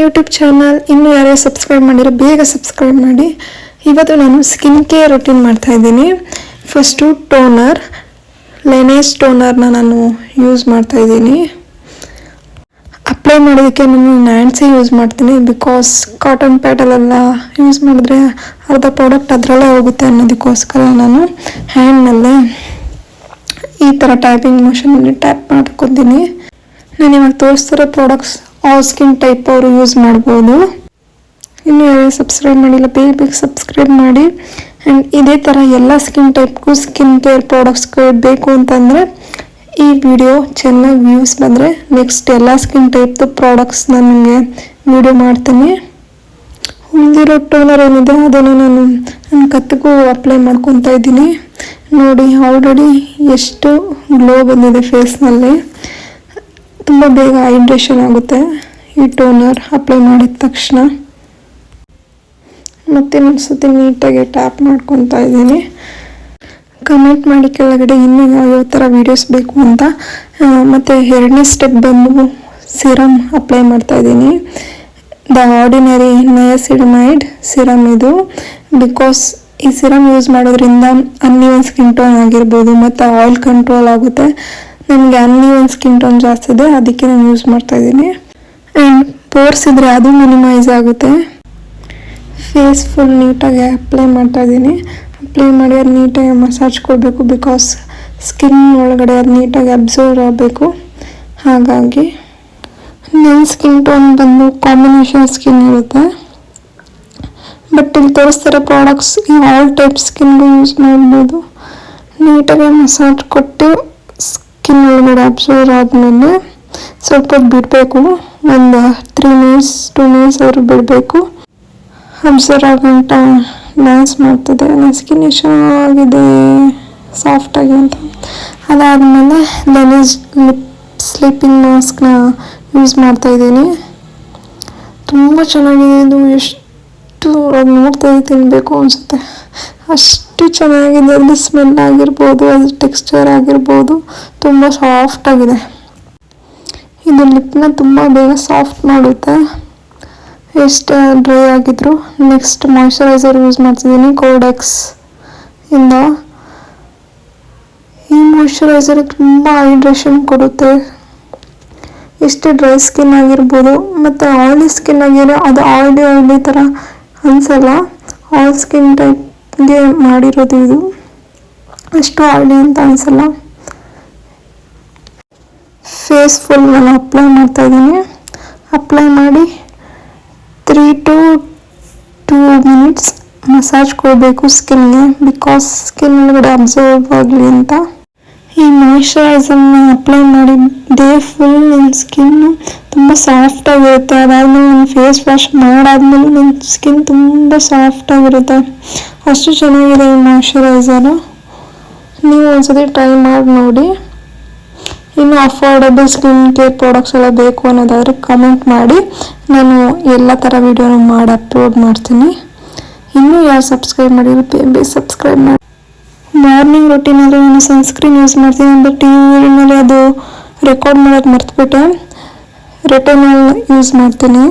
YouTube channel. ಇನ್ನೂ ಯಾರೇ subscribe ಮಾಡಿರೋ ಬೇಗ ಸಬ್ಸ್ಕ್ರೈಬ್ ಮಾಡಿ. ಇವತ್ತು ನಾನು ಸ್ಕಿನ್ ಕೇರ್ ರೂಟೀನ್ ಮಾಡ್ತಾ ಇದ್ದೀನಿ. ಫಸ್ಟು ಟೋನರ್, ಲೆನೇಸ್ ಟೋನರ್ನ ನಾನು ಯೂಸ್ ಮಾಡ್ತಾ ಇದ್ದೀನಿ. ಅಪ್ಲೈ ಮಾಡೋದಕ್ಕೆ ನಾನು ನ್ಯಾನ್ಸಿ ಯೂಸ್ ಮಾಡ್ತೀನಿ, ಬಿಕಾಸ್ ಕಾಟನ್ ಪ್ಯಾಡಲ್ಲೆಲ್ಲ ಯೂಸ್ ಮಾಡಿದ್ರೆ ಅರ್ಧ ಪ್ರಾಡಕ್ಟ್ ಅದರಲ್ಲೇ ಹೋಗುತ್ತೆ ಅನ್ನೋದಕ್ಕೋಸ್ಕರ ನಾನು ಹ್ಯಾಂಡ್ನಲ್ಲೇ ಈ ಥರ ಟ್ಯಾಪಿಂಗ್ ಮೋಷನಲ್ಲಿ ಟ್ಯಾಪ್ ಮಾಡ್ಕೊತೀನಿ. ನಾನು ಇವಾಗ ತೋರಿಸ್ತಿರೋ ಪ್ರಾಡಕ್ಟ್ಸ್ ಆಲ್ ಸ್ಕಿನ್ ಟೈಪ್ ಅವರು ಯೂಸ್ ಮಾಡ್ಬೋದು. ಇನ್ನೂ ಯಾರು ಸಬ್ಸ್ಕ್ರೈಬ್ ಮಾಡಿಲ್ಲ ಬೇಗ ಸಬ್ಸ್ಕ್ರೈಬ್ ಮಾಡಿ. ಆ್ಯಂಡ್ ಇದೇ ಥರ ಎಲ್ಲ ಸ್ಕಿನ್ ಟೈಪ್ಗೂ ಸ್ಕಿನ್ ಕೇರ್ ಪ್ರಾಡಕ್ಟ್ಸ್ಗಳು ಬೇಕು ಅಂತಂದರೆ ಈ ವಿಡಿಯೋ ಚೆನ್ನಾಗಿ ವ್ಯೂಸ್ ಬಂದರೆ ನೆಕ್ಸ್ಟ್ ಎಲ್ಲ ಸ್ಕಿನ್ ಟೈಪ್ದು ಪ್ರಾಡಕ್ಟ್ಸ್ ನನಗೆ ವಿಡಿಯೋ ಮಾಡ್ತೀನಿ. ಉಳಿದಿರೋ ಟೋನರ್ ಏನಿದೆ ಅದನ್ನು ನಾನು ನನ್ನ ಕತ್ತಿಗೂ ಅಪ್ಲೈ ಮಾಡ್ಕೊತಾ ಇದ್ದೀನಿ. ನೋಡಿ ಆಲ್ರೆಡಿ ಎಷ್ಟು ಗ್ಲೋ ಬಂದಿದೆ ಫೇಸ್ನಲ್ಲಿ. ತುಂಬ ಬೇಗ ಹೈಡ್ರೇಷನ್ ಆಗುತ್ತೆ ಈ ಟೋನರ್ ಅಪ್ಲೈ ಮಾಡಿದ ತಕ್ಷಣ. ಮತ್ತೆ ಒಂದ್ಸತಿ ನೀಟಾಗಿ ಟ್ಯಾಪ್ ಮಾಡ್ಕೊತಾ ಇದ್ದೀನಿ. ಕಮೆಂಟ್ ಮಾಡಿ ಕೆಳಗಡೆ ಇನ್ನೂ ಯಾವ ಥರ ವೀಡಿಯೋಸ್ ಬೇಕು ಅಂತ. ಮತ್ತು ಎರಡನೇ ಸ್ಟೆಪ್ ಬಂದು ಸಿರಮ್ ಅಪ್ಲೈ ಮಾಡ್ತಾ ಇದ್ದೀನಿ. ದ ಆರ್ಡಿನರಿ ನಯಾಸಿನಮೈಡ್ ಸಿರಮ್ ಇದು. ಬಿಕಾಸ್ ಈ ಸಿರಮ್ ಯೂಸ್ ಮಾಡೋದ್ರಿಂದ ಅನ್ಈವನ್ ಸ್ಕಿನ್ ಟೋನ್ ಆಗಿರ್ಬೋದು ಮತ್ತು ಆಯಿಲ್ ಕಂಟ್ರೋಲ್ ಆಗುತ್ತೆ. ನನಗೆ ಅನ್ಈವನ್ ಸ್ಕಿನ್ ಟೋನ್ ಜಾಸ್ತಿ ಇದೆ, ಅದಕ್ಕೆ ನಾನು ಯೂಸ್ ಮಾಡ್ತಾ ಇದ್ದೀನಿ. ಆ್ಯಂಡ್ ಪೋರ್ಸ್ ಇದ್ದರೆ ಅದು ಮಿನಿಮೈಸ್ ಆಗುತ್ತೆ. ಫೇಸ್ ಫುಲ್ ನೀಟಾಗಿ ಅಪ್ಲೈ ಮಾಡ್ತಾ ಇದ್ದೀನಿ. ಅಪ್ಲೈ ಮಾಡಿ ಅದು ನೀಟಾಗಿ ಮಸಾಜ್ ಕೊಡಬೇಕು, ಬಿಕಾಸ್ ಸ್ಕಿನ್ ಒಳಗಡೆ ಅದು ನೀಟಾಗಿ ಅಬ್ಸರ್ವ್ ಆಗಬೇಕು. ಹಾಗಾಗಿ ನನ್ನ ಸ್ಕಿನ್ ಟೋನ್ ಬಂದು ಕಾಂಬಿನೇಷನ್ ಸ್ಕಿನ್ ಇರುತ್ತೆ. ಬಟ್ ಇಲ್ಲಿ ತೋರಿಸ್ತಿರೋ ಪ್ರಾಡಕ್ಟ್ಸ್ ಈ ಆಲ್ ಟೈಪ್ ಸ್ಕಿನ್ಗೂ ಯೂಸ್ ಮಾಡ್ಬೋದು. ನೀಟಾಗಿ ಮಸಾಜ್ ಕೊಟ್ಟು ಸ್ಕಿನ್ ಒಳಗಡೆ ಅಬ್ಸರ್ವ್ ಆದಮೇಲೆ ಸ್ವಲ್ಪ ಬಿಡಬೇಕು. ಒಂದು 3 ಮಿನಿಟ್ಸ್ 2 ಮಿನಿಟ್ಸ್ ಆದರೂ ಬಿಡಬೇಕು. ಅಬ್ಸರ್ವ್ ಆಗಂಟ ಡ್ಯಾನ್ಸ್ ಮಾಡ್ತಿದ್ದೆ. ನನ್ನ ಸ್ಕಿನ್ ಎಷ್ಟು ಚೆನ್ನಾಗಿದೆ ಸಾಫ್ಟಾಗಿ ಅಂತ. ಅದಾದಮೇಲೆ ಲೆನೇಸ್ ಲಿಪ್ ಸ್ಲೀಪಿಂಗ್ ಮಾಸ್ಕ್ನ ಯೂಸ್ ಮಾಡ್ತಾಯಿದ್ದೀನಿ. ತುಂಬ ಚೆನ್ನಾಗಿದೆ ಇದು. ಎಷ್ಟು ಅದು ನೋಡ್ತಾ ತಿನ್ನಬೇಕು ಅನಿಸುತ್ತೆ, ಅಷ್ಟು ಚೆನ್ನಾಗಿದೆ. ಅಲ್ಲಿ ಸ್ಮೆಲ್ ಆಗಿರ್ಬೋದು, ಅದು ಟೆಕ್ಸ್ಚರ್ ಆಗಿರ್ಬೋದು, ತುಂಬ ಸಾಫ್ಟಾಗಿದೆ. ಇದು ಲಿಪ್ನ ತುಂಬ ಬೇಗ ಸಾಫ್ಟ್ ಮಾಡುತ್ತೆ ಎಷ್ಟು ಡ್ರೈ ಆಗಿದ್ರು. ನೆಕ್ಸ್ಟ್ ಮಾಯ್ಶ್ಚರೈಸರ್ ಯೂಸ್ ಮಾಡ್ತಿದ್ದೀನಿ ಕೋಡೆಕ್ಸ್ ಇಂದ. ಈ ಮಾಯ್ಶ್ಚರೈಸರ್ ತುಂಬ ಹೈಡ್ರೇಷನ್ ಕೊಡುತ್ತೆ. ಎಷ್ಟು ಡ್ರೈ ಸ್ಕಿನ್ ಆಗಿರ್ಬೋದು ಮತ್ತು ಆಯಿಲಿ ಸ್ಕಿನ್ ಆಗಿರೋ ಅದು ಆಯಿಲಿ ಥರ ಅನಿಸಲ್ಲ. ಆಲ್ ಸ್ಕಿನ್ ಟೈಪ್ಗೆ ಮಾಡಿರೋದು ಇದು. ಅಷ್ಟು ಆಯಿಲಿ ಅಂತ ಅನಿಸಲ್ಲ. ಫೇಸ್ ಫುಲ್ ನಾನು ಅಪ್ಲೈ ಮಾಡ್ತಾ ಇದ್ದೀನಿ. ಅಪ್ಲೈ ಮಾಡಿ 3 to 2 ಮಿನಿಟ್ಸ್ ಮಸಾಜ್ ಕೊಡಬೇಕು ಸ್ಕಿನ್ಗೆ, ಬಿಕಾಸ್ ಸ್ಕಿನ್ ಒಳಗಡೆ ಅಬ್ಸರ್ವ್ ಆಗಲಿ ಅಂತ. ಈ ಮಾಯ್ಶ್ಚರೈಸರ್ನ ಅಪ್ಲೈ ಮಾಡಿ ಡೇ ಫುಲ್ ನನ್ನ ಸ್ಕಿನ್ನು ತುಂಬ ಸಾಫ್ಟಾಗಿರುತ್ತೆ. ಅದಾದಮೇಲೆ ನಾನು ಫೇಸ್ ವಾಶ್ ಮಾಡಾದ್ಮೇಲೆ ನನ್ನ ಸ್ಕಿನ್ ತುಂಬ ಸಾಫ್ಟಾಗಿರುತ್ತೆ. ಅಷ್ಟು ಚೆನ್ನಾಗಿದೆ ಈ ಮಾಯ್ಶ್ಚರೈಸರು. ನೀವು ಒಂದ್ಸತಿ ಟ್ರೈ ಮಾಡಿ ನೋಡಿ. ಇನ್ನು ಅಫೋರ್ಡಬಲ್ ಸ್ಕಿನ್ ಕೇರ್ ಪ್ರಾಡಕ್ಟ್ಸ್ ಎಲ್ಲ ಬೇಕು ಅನ್ನೋದಾದರೆ ಕಮೆಂಟ್ ಮಾಡಿ, ನಾನು ಎಲ್ಲ ಥರ ವೀಡಿಯೋನ ಮಾಡಿ ಅಪ್ಲೋಡ್ ಮಾಡ್ತೀನಿ. ಇನ್ನೂ ಯಾರು ಸಬ್ಸ್ಕ್ರೈಬ್ ಮಾಡಿರೋ ಬೇಗ ಸಬ್ಸ್ಕ್ರೈಬ್ ಮಾಡಿ. ಮಾರ್ನಿಂಗ್ ರೂಟೀನಲ್ಲಿ ನಾನು ಸನ್ಸ್ಕ್ರೀನ್ ಯೂಸ್ ಮಾಡ್ತೀನಿ, ಬಟ್ ಈ ವಿಡಿಯೋನಲ್ಲಿ ಅದು ರೆಕಾರ್ಡ್ ಮಾಡೋದು ಮರ್ತುಬಿಟ್ಟೆ. ರೆಟಿನಾಲ್ ಯೂಸ್ ಮಾಡ್ತೀನಿ.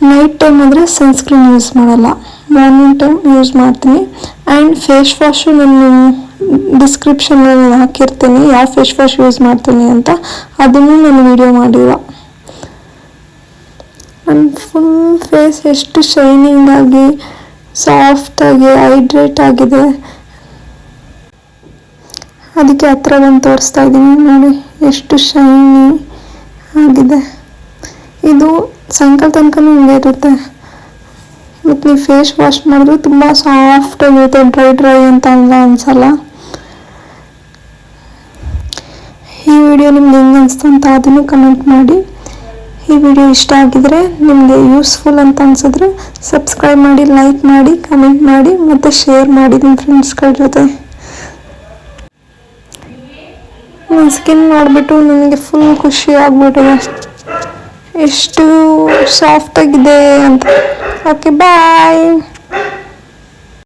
ನೈಟ್ ಟೈಮ್ ಆದರೆ ಸನ್ಸ್ಕ್ರೀನ್ ಯೂಸ್ ಮಾಡಲ್ಲ, ಮಾರ್ನಿಂಗ್ ಟೈಮ್ ಯೂಸ್ ಮಾಡ್ತೀನಿ. ಆ್ಯಂಡ್ ಫೇಸ್ ವಾಶು ನಾನು ಡಿಸ್ಕ್ರಿಪ್ಷನಲ್ಲಿ ಹಾಕಿರ್ತೀನಿ ಯಾವ ಫೇಸ್ ವಾಶ್ ಯೂಸ್ ಮಾಡ್ತೀನಿ ಅಂತ. ಅದನ್ನು ನಾನು ವಿಡಿಯೋ ಮಾಡಿಲ್ಲ. ನನ್ನ ಫುಲ್ ಫೇಸ್ ಎಷ್ಟು ಶೈನಿಂಗ್ ಆಗಿ ಸಾಫ್ಟಾಗಿ ಹೈಡ್ರೇಟ್ ಆಗಿದೆ. ಅದಕ್ಕೆ ಹತ್ರ ಬಂದು ತೋರಿಸ್ತಾ ಇದ್ದೀನಿ. ನೋಡಿ ಎಷ್ಟು ಶೈನಿ ಆಗಿದೆ. ಇದು ಸಾಯಂಕಾಲ ತನಕನೂ ಹಿಂಗೆ ಇರುತ್ತೆ. ಮತ್ತು ನೀವು ಫೇಸ್ ವಾಶ್ ಮಾಡಿದ್ರೆ ತುಂಬ ಸಾಫ್ಟಾಗಿರುತ್ತೆ, ಡ್ರೈ ಅಂತ ಅನಿಸಲ್ಲ. ಈ ವಿಡಿಯೋ ನಿಮ್ಗೆ ಹೆಂಗೆ ಅನಿಸ್ತು ಅಂತ ಅದನ್ನು ಕಮೆಂಟ್ ಮಾಡಿ. ಈ ವಿಡಿಯೋ ಇಷ್ಟ ಆಗಿದ್ರೆ, ನಿಮಗೆ ಯೂಸ್ಫುಲ್ ಅಂತ ಅನಿಸಿದ್ರೆ ಸಬ್ಸ್ಕ್ರೈಬ್ ಮಾಡಿ, ಲೈಕ್ ಮಾಡಿ, ಕಮೆಂಟ್ ಮಾಡಿ ಮತ್ತು ಶೇರ್ ಮಾಡಿ ನಿಮ್ಮ ಫ್ರೆಂಡ್ಸ್ಗಳ ಜೊತೆ. ನನ್ನ ಸ್ಕಿನ್ ನೋಡಿಬಿಟ್ಟು ನನಗೆ ಫುಲ್ ಖುಷಿ ಆಗ್ಬಿಟ್ಟಿದೆ ಎಷ್ಟು ಸಾಫ್ಟಾಗಿದೆ ಅಂತ. ಓಕೆ ಬಾಯ್.